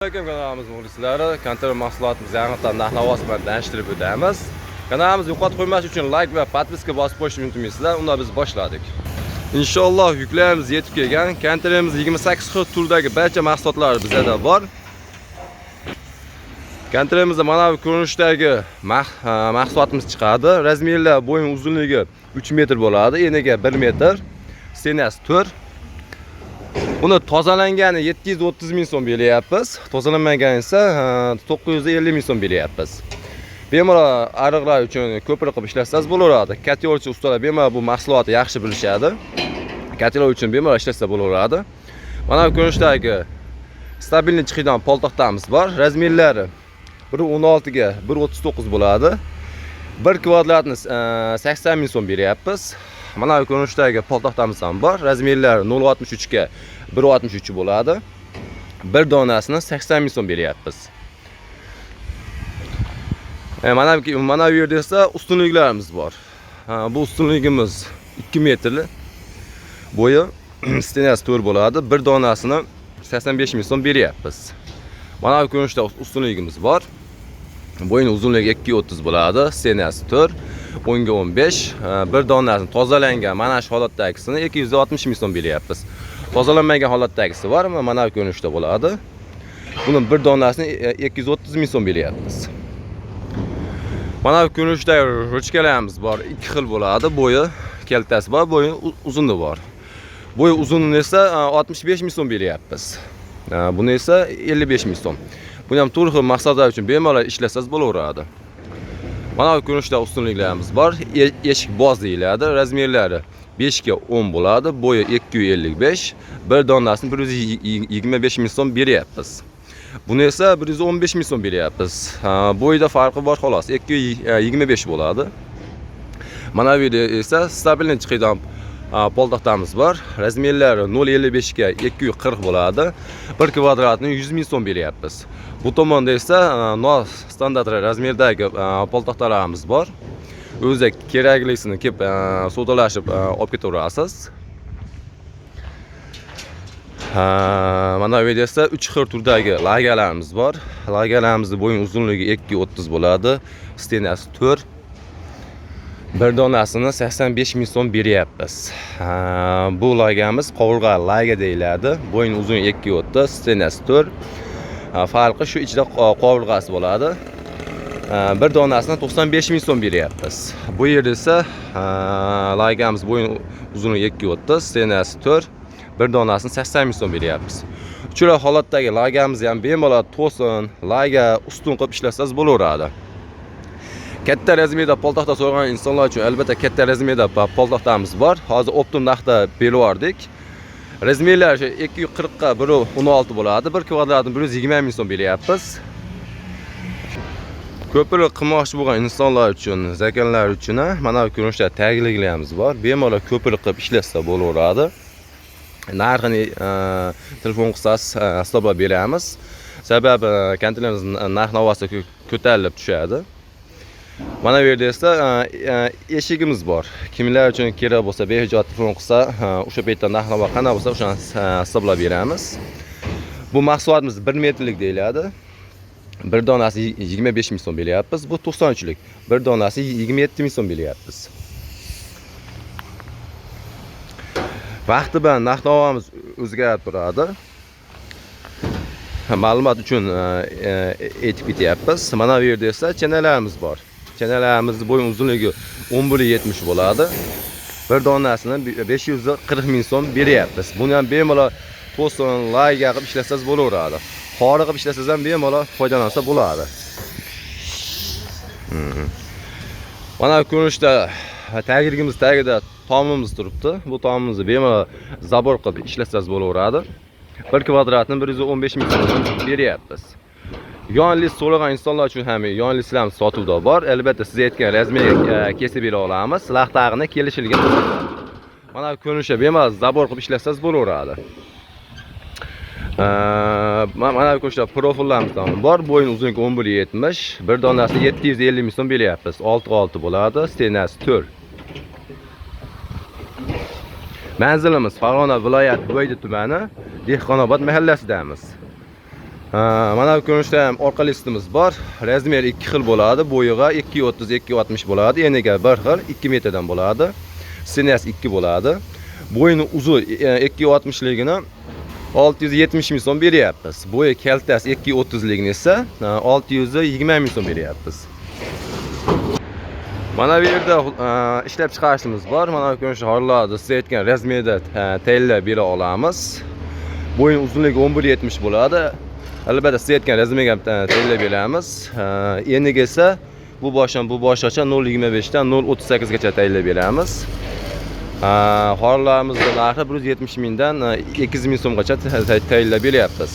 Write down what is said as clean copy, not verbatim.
Assalomu kanalimiz muxlislari, kontor mahsulotimiz yangidan narx-navos bilan tanishtirib o'tamiz. Kanalimizni yo'qotib qo'ymas uchun like va podpiska bosib qo'yishni unutmaysizlar. Unda biz boshladik. Inshaalloh yuklarimiz yetib kelgan. Kontorimiz 28 xil turdagi barcha mahsulotlar bizda bor. Kontorimizda mana bu ko'rinishdagi mahsulotimiz chiqadi. Razmerlar bo'yin uzunligi 3 metr bo'ladi, eniga 1 metr, stenasi 4. Buni tozalangani 730 ming so'm beryapmiz. Tozalanmagani esa 950 ming so'm beryapmiz. Bemalol ariqlar uchun ko'prik qilib ishlatsangiz bo'laveradi. Katerchi ustalar bemalol bu mahsulotni yaxshi bilishadi. Katerlar uchun bemalol ishlatsa bo'laveradi. Mana bu ko'rinishdagi stabilni chiqadigan poltoqtamiz bor. Razmerlari 1.16 ga 1.39 bo'ladi. 1 kvadratni 80 ming so'm beryapmiz. Mana bu ko'rinishdagi poltoqtamiz ham bor. Razmerlari 0.63 ga 1.63 bo'ladi. Bir donasini 80 ming so'm beryapmiz. Mana bu yerda esa ustunliklarimiz bor. Bu ustunligimiz 2 metrli. Bo'yi stenasi 4 bo'ladi. Bir donasini 85 ming so'm beryapmiz. Mana bu ko'rinishda ustunligimiz bor. Bo'yin uzunligi 2.30 bo'ladi, stenasi 4, 10 ga 15. Bir donasini tozalangan mana shu holatdagisini 260 ming so'm beryapmiz. Tozalanmagan holatdagisi bor, mana bu ko'rinishda bo'ladi. Buni bir donasini 230 ming so'm beryapmiz. Mana bu ko'rinishdagi ruchkalarimiz bor, 2 xil bo'ladi. Bo'yi keltasi bor, bo'yi uzuni bor. Bo'yi uzunini esa 65 ming so'm beryapmiz. Buni esa 55 ming so'm. Buni ham turli xil maqsadlar uchun bemalol ishlatsangiz bo'laveradi. Mana bu ko'rinishda ustunliklarimiz bor. Eshik boz deyiladi. Razmerlari 5 ga 10 bo'ladi. Bo'yi 255. Bir donasini 125 ming so'm beryapmiz. Buni esa 115 ming so'm beryapmiz. Bo'yida farqi bor xolos. 225 bo'ladi. Mana bu yerda esa stabilni chiqadigan poltoqtamiz bor. Razmerlari 0.55 ga 240 bo'ladi. 1 kvadratni 100 ming so'm beryapmiz. Bu tomonda esa standart razmerdagi poltoqtalarimiz bor. O'zi keraklisini kelib sodalashib olib ketaverasiz. Mana bu yerda esa 3 xil turdagi lagalarimiz bor. Lagalarimizni bo'yin uzunligi 2.30 bo'ladi, stenasi 4. Bir donasini 85 ming so'm beryapmiz. Bu lagamiz qovurg'a laga deyiladi. Bo'yin uzunligi 2.30, stenasi 4. Farqi shu ichida qovurg'asi bo'ladi. Bir donasini 95 ming so'm beryapmiz. Bu yerda esa lagamiz bo'yin uzunligi 2.30, stenasi 4. Bir donasini 80 ming so'm beryapmiz. Uchala holatdagi lagamizni ham bemalol to'sin, laga ustun qilib ishlatsangiz bo'laveradi. Katta razmerda poltoqta so'ragan insonlar uchun albatta katta razmerda poltoqtamiz bor. Hozir optim narxda berib razmerlar 240 ga 1.16 bo'ladi. 1 kvadratni 120 ming so'm beryapmiz. Ko'prik qilmoqchi bo'lgan insonlar uchun, zakonlar uchun mana bu ko'rinishda tagliklarimiz bor. Bemalol ko'prik qilib ishlatsa bo'laveradi. Narxini telefon qilsangiz hisoblab beramiz. Sababi kontorimiz narx-navosi ko'tarilib tushadi. Mana bu yerda esa eshigimiz bor. Kimlar uchun kerak bo'lsa bejod telefon qilsa, o'sha paytda narx-navo qanday bo'lsa o'shani hisoblab beramiz. Bu mahsulotimiz 1 metrlik deyiladi. Bir donasi 25 ming so'm beryapmiz. Bu 93lik. Bir donasi 27 ming so'm beryapmiz. Vaqti bilan narx-navomiz o'zgarib turadi. Ma'lumot uchun aytib ketyapmiz. Mana bu yerda esa chanalarimiz bor. Chanalarimiz bo'yin uzunligi 11.70 bo'ladi. Bir donasini 540 ming so'm beryapmiz. Buni ham bemalol to'sin, layga qilib ishlatsangiz bo'laveradi. Xori qilib ishlatsangiz ham bemalol foydalansa bo'ladi. Mana bu ko'rinishda tagligimiz tagida tomimiz turibdi. Bu tomimizni bemalol zabor qilib ishlatsangiz bo'laveradi. 1 kvadratni 115 ming so'm beryapmiz. Yon list so'ragan insonlar uchun ham yon listlarimiz sotuvda bor. Albatta siz aytgan razmerga kesib bera olamiz. Laqtag'ini kelishilgan. Mana bu ko'rinishda bemalol zabor qilib ishlatsangiz bo'laveradi. Mana bu ko'rinishda profillarimiz ham bor. Bo'yin uzunligi 11.70, bir donasi 750 ming so'm beryapmiz. 6.6 bo'ladi, stenasi 4. Manzilimiz Farg'ona viloyati Bo'ydi tumani, Dehqonobod mahallasidamiz. Mana bu ko'rinishda ham orqa listimiz bor. Razmer 2 xil bo'ladi. Bo'yiga 2.30, 2.60 bo'ladi. Eniga 1 xil, 2 metrdan bo'ladi. Sinasi 2 bo'ladi. Bo'yini uzun 2.60 ligini 670 ming so'm beryapmiz. Bo'yi kaltasi 2.30 ligini esa 620 ming so'm beryapmiz. Mana bu yerda ishlab chiqarishimiz bor. Mana bu ko'rinishda hozirlarda siz aytgan razmerda tayinlab bera olamiz. Bo'yin uzunligi 11.70 bo'ladi. Albatta siz aytgan razmerga tayinlab beramiz. Eniga esa bu boshdan bu boshgacha 0.25 dan 0.38 gacha tayinlab beramiz. Hozirlarimizda narxi 170 mingdan 200 ming so'mgacha tayinlab beryapmiz.